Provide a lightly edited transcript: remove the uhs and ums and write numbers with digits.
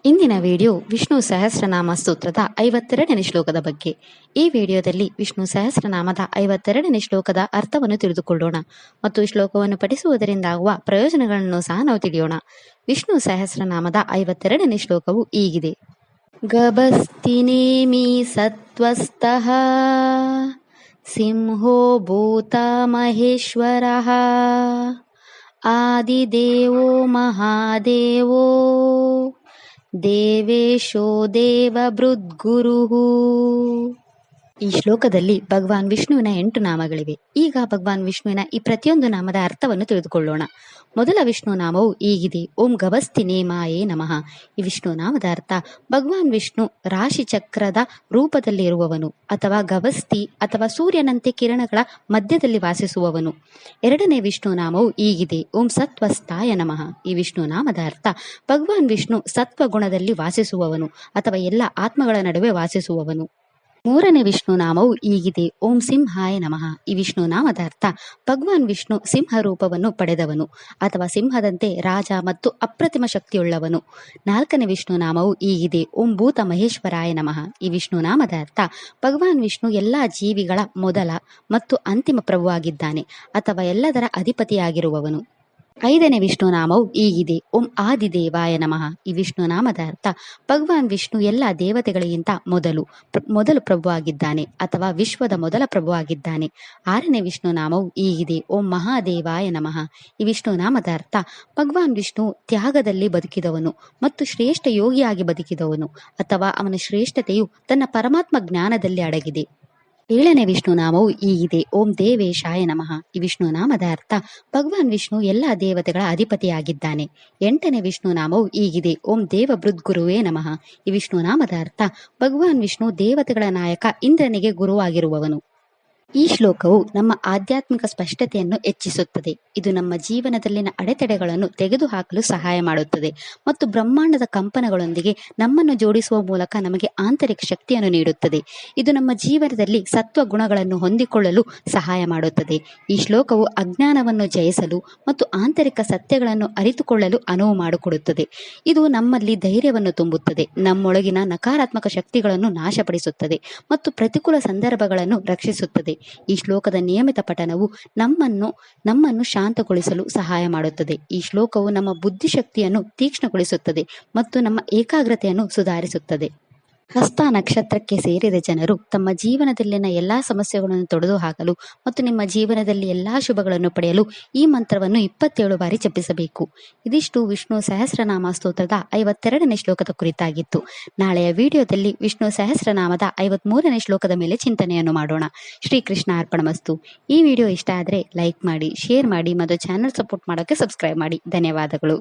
ಇಂದಿನ ವಿಡಿಯೋ ವಿಷ್ಣು ಸಹಸ್ರನಾಮ ಸ್ತೋತ್ರದ 52ನೇ ಶ್ಲೋಕದ ಬಗ್ಗೆ. ಈ ವಿಡಿಯೋದಲ್ಲಿ ವಿಷ್ಣು ಸಹಸ್ರನಾಮದ 52ನೇ ಶ್ಲೋಕದ ಅರ್ಥವನ್ನು ತಿಳಿದುಕೊಳ್ಳೋಣ ಮತ್ತು ಈ ಶ್ಲೋಕವನ್ನು ಪಠಿಸುವುದರಿಂದ ಆಗುವ ಪ್ರಯೋಜನಗಳನ್ನು ಸಹ ನಾವು ತಿಳಿಯೋಣ. ವಿಷ್ಣು ಸಹಸ್ರನಾಮದ 52ನೇ ಶ್ಲೋಕವು ಹೀಗಿದೆ. ಗಭಸ್ತಿನೇಮಿ ಸತ್ವಸ್ಥಃ ಸಿಂಹೋ ಭೂತ ಮಹೇಶ್ವರಃ ಆದಿದೇವೋ ಮಹಾದೇವೋ ದೇವೇಶೋ ದೇವಭೃದ್ಗುರುಃ. ಈ ಶ್ಲೋಕದಲ್ಲಿ ಭಗವಾನ್ ವಿಷ್ಣುವಿನ 8 ನಾಮಗಳಿವೆ. ಈಗ ಭಗವಾನ್ ವಿಷ್ಣುವಿನ ಈ ಪ್ರತಿಯೊಂದು ನಾಮದ ಅರ್ಥವನ್ನು ತಿಳಿದುಕೊಳ್ಳೋಣ. ಮೊದಲ ವಿಷ್ಣು ನಾಮವು ಹೀಗಿದೆ. ಓಂ ಗಭಸ್ತಿನೇಮಾಯೇ ನಮಃ. ಈ ವಿಷ್ಣು ನಾಮದ ಅರ್ಥ ಭಗವಾನ್ ವಿಷ್ಣು ರಾಶಿ ಚಕ್ರದ ರೂಪದಲ್ಲಿ ಇರುವವನು ಅಥವಾ ಗಭಸ್ತಿ ಅಥವಾ ಸೂರ್ಯನಂತೆ ಕಿರಣಗಳ ಮಧ್ಯದಲ್ಲಿ ವಾಸಿಸುವವನು. ಎರಡನೇ ವಿಷ್ಣು ನಾಮವು ಹೀಗಿದೆ. ಓಂ ಸತ್ವಸ್ಥಾಯ ನಮಃ. ಈ ವಿಷ್ಣು ನಾಮದ ಅರ್ಥ ಭಗವಾನ್ ವಿಷ್ಣು ಸತ್ವ ಗುಣದಲ್ಲಿ ವಾಸಿಸುವವನು ಅಥವಾ ಎಲ್ಲ ಆತ್ಮಗಳ ನಡುವೆ ವಾಸಿಸುವವನು. ಮೂರನೇ ವಿಷ್ಣು ನಾಮವು ಹೀಗಿದೆ. ಓಂ ಸಿಂಹಾಯ ನಮಃ. ಈ ವಿಷ್ಣು ನಾಮದ ಅರ್ಥ ಭಗವಾನ್ ವಿಷ್ಣು ಸಿಂಹ ರೂಪವನ್ನು ಪಡೆದವನು ಅಥವಾ ಸಿಂಹದಂತೆ ರಾಜ ಮತ್ತು ಅಪ್ರತಿಮ ಶಕ್ತಿಯುಳ್ಳವನು. ನಾಲ್ಕನೇ ವಿಷ್ಣು ನಾಮವು ಹೀಗಿದೆ. ಓಂ ಭೂತ ಮಹೇಶ್ವರಾಯ ನಮಃ. ಈ ವಿಷ್ಣು ನಾಮದ ಅರ್ಥ ಭಗವಾನ್ ವಿಷ್ಣು ಎಲ್ಲಾ ಜೀವಿಗಳ ಮೊದಲ ಮತ್ತು ಅಂತಿಮ ಪ್ರಭುವಾಗಿದ್ದಾನೆ ಅಥವಾ ಎಲ್ಲದರ ಅಧಿಪತಿಯಾಗಿರುವವನು. ಐದನೇ ವಿಷ್ಣು ನಾಮವು ಹೀಗಿದೆ. ಓಂ ಆದಿದೇವಾಯ ನಮಃ. ಈ ವಿಷ್ಣು ನಾಮದ ಅರ್ಥ ಭಗವಾನ್ ವಿಷ್ಣು ಎಲ್ಲ ದೇವತೆಗಳಿಗಿಂತ ಮೊದಲು ಪ್ರಭುವಾಗಿದ್ದಾನೆ ಅಥವಾ ವಿಶ್ವದ ಮೊದಲ ಪ್ರಭುವಾಗಿದ್ದಾನೆ. ಆರನೇ ವಿಷ್ಣು ನಾಮವು ಹೀಗಿದೆ. ಓಂ ಮಹಾದೇವಾಯ ನಮಃ. ಈ ವಿಷ್ಣು ನಾಮದ ಅರ್ಥ ಭಗವಾನ್ ವಿಷ್ಣು ತ್ಯಾಗದಲ್ಲಿ ಬದುಕಿದವನು ಮತ್ತು ಶ್ರೇಷ್ಠ ಯೋಗಿಯಾಗಿ ಬದುಕಿದವನು ಅಥವಾ ಅವನ ಶ್ರೇಷ್ಠತೆಯು ತನ್ನ ಪರಮಾತ್ಮ ಜ್ಞಾನದಲ್ಲಿ ಅಡಗಿದೆ. ಏಳನೇ ವಿಷ್ಣು ನಾಮವು ಹೀಗಿದೆ. ಓಂ ದೇವೇಶಾಯ ನಮಃ. ಈ ವಿಷ್ಣು ನಾಮದ ಅರ್ಥ ಭಗವಾನ್ ವಿಷ್ಣು ಎಲ್ಲ ದೇವತೆಗಳ ಅಧಿಪತಿಯಾಗಿದ್ದಾನೆ. ಎಂಟನೇ ವಿಷ್ಣು ನಾಮವು ಹೀಗಿದೆ. ಓಂ ದೇವಭೃದ್ಗುರುವೇ ನಮಃ. ಈ ವಿಷ್ಣು ನಾಮದ ಅರ್ಥ ಭಗವಾನ್ ವಿಷ್ಣು ದೇವತೆಗಳ ನಾಯಕ ಇಂದ್ರನಿಗೆ ಗುರುವಾಗಿರುವವನು. ಈ ಶ್ಲೋಕವು ನಮ್ಮ ಆಧ್ಯಾತ್ಮಿಕ ಸ್ಪಷ್ಟತೆಯನ್ನು ಹೆಚ್ಚಿಸುತ್ತದೆ. ಇದು ನಮ್ಮ ಜೀವನದಲ್ಲಿನ ಅಡೆತಡೆಗಳನ್ನು ತೆಗೆದುಹಾಕಲು ಸಹಾಯ ಮಾಡುತ್ತದೆ ಮತ್ತು ಬ್ರಹ್ಮಾಂಡದ ಕಂಪನಗಳೊಂದಿಗೆ ನಮ್ಮನ್ನು ಜೋಡಿಸುವ ಮೂಲಕ ನಮಗೆ ಆಂತರಿಕ ಶಕ್ತಿಯನ್ನು ನೀಡುತ್ತದೆ. ಇದು ನಮ್ಮ ಜೀವನದಲ್ಲಿ ಸತ್ವ ಗುಣಗಳನ್ನು ಹೊಂದಿಕೊಳ್ಳಲು ಸಹಾಯ ಮಾಡುತ್ತದೆ. ಈ ಶ್ಲೋಕವು ಅಜ್ಞಾನವನ್ನು ಜಯಿಸಲು ಮತ್ತು ಆಂತರಿಕ ಸತ್ಯಗಳನ್ನು ಅರಿತುಕೊಳ್ಳಲು ಅನುವು ಮಾಡಿಕೊಡುತ್ತದೆ. ಇದು ನಮ್ಮಲ್ಲಿ ಧೈರ್ಯವನ್ನು ತುಂಬುತ್ತದೆ, ನಮ್ಮೊಳಗಿನ ನಕಾರಾತ್ಮಕ ಶಕ್ತಿಗಳನ್ನು ನಾಶಪಡಿಸುತ್ತದೆ ಮತ್ತು ಪ್ರತಿಕೂಲ ಸಂದರ್ಭಗಳನ್ನು ರಕ್ಷಿಸುತ್ತದೆ. ಈ ಶ್ಲೋಕದ ನಿಯಮಿತ ಪಠನವು ನಮ್ಮನ್ನು ಶಾಂತಗೊಳಿಸಲು ಸಹಾಯ ಮಾಡುತ್ತದೆ. ಈ ಶ್ಲೋಕವು ನಮ್ಮ ಬುದ್ಧಿಶಕ್ತಿಯನ್ನು ತೀಕ್ಷ್ಣಗೊಳಿಸುತ್ತದೆ ಮತ್ತು ನಮ್ಮ ಏಕಾಗ್ರತೆಯನ್ನು ಸುಧಾರಿಸುತ್ತದೆ. ಹಸ್ತ ನಕ್ಷತ್ರಕ್ಕೆ ಸೇರಿದ ಜನರು ತಮ್ಮ ಜೀವನದಲ್ಲಿನ ಎಲ್ಲಾ ಸಮಸ್ಯೆಗಳನ್ನು ತೊಡೆದುಹಾಕಲು ಮತ್ತು ನಿಮ್ಮ ಜೀವನದಲ್ಲಿ ಎಲ್ಲಾ ಶುಭಗಳನ್ನು ಪಡೆಯಲು ಈ ಮಂತ್ರವನ್ನು 27 ಬಾರಿ ಜಪಿಸಬೇಕು. ಇದಿಷ್ಟು ವಿಷ್ಣು ಸಹಸ್ರನಾಮ ಸ್ತೋತ್ರದ 52ನೇ ಶ್ಲೋಕದ ಕುರಿತಾಗಿತ್ತು. ನಾಳೆಯ ವಿಡಿಯೋದಲ್ಲಿ ವಿಷ್ಣು ಸಹಸ್ರನಾಮದ 53ನೇ ಶ್ಲೋಕದ ಮೇಲೆ ಚಿಂತನೆಯನ್ನು ಮಾಡೋಣ. ಶ್ರೀಕೃಷ್ಣ ಅರ್ಪಣಮಸ್ತು. ಈ ವಿಡಿಯೋ ಇಷ್ಟ ಆದರೆ ಲೈಕ್ ಮಾಡಿ, ಶೇರ್ ಮಾಡಿ ಮತ್ತು ಚಾನೆಲ್ ಸಪೋರ್ಟ್ ಮಾಡೋಕ್ಕೆ ಸಬ್ಸ್ಕ್ರೈಬ್ ಮಾಡಿ. ಧನ್ಯವಾದಗಳು.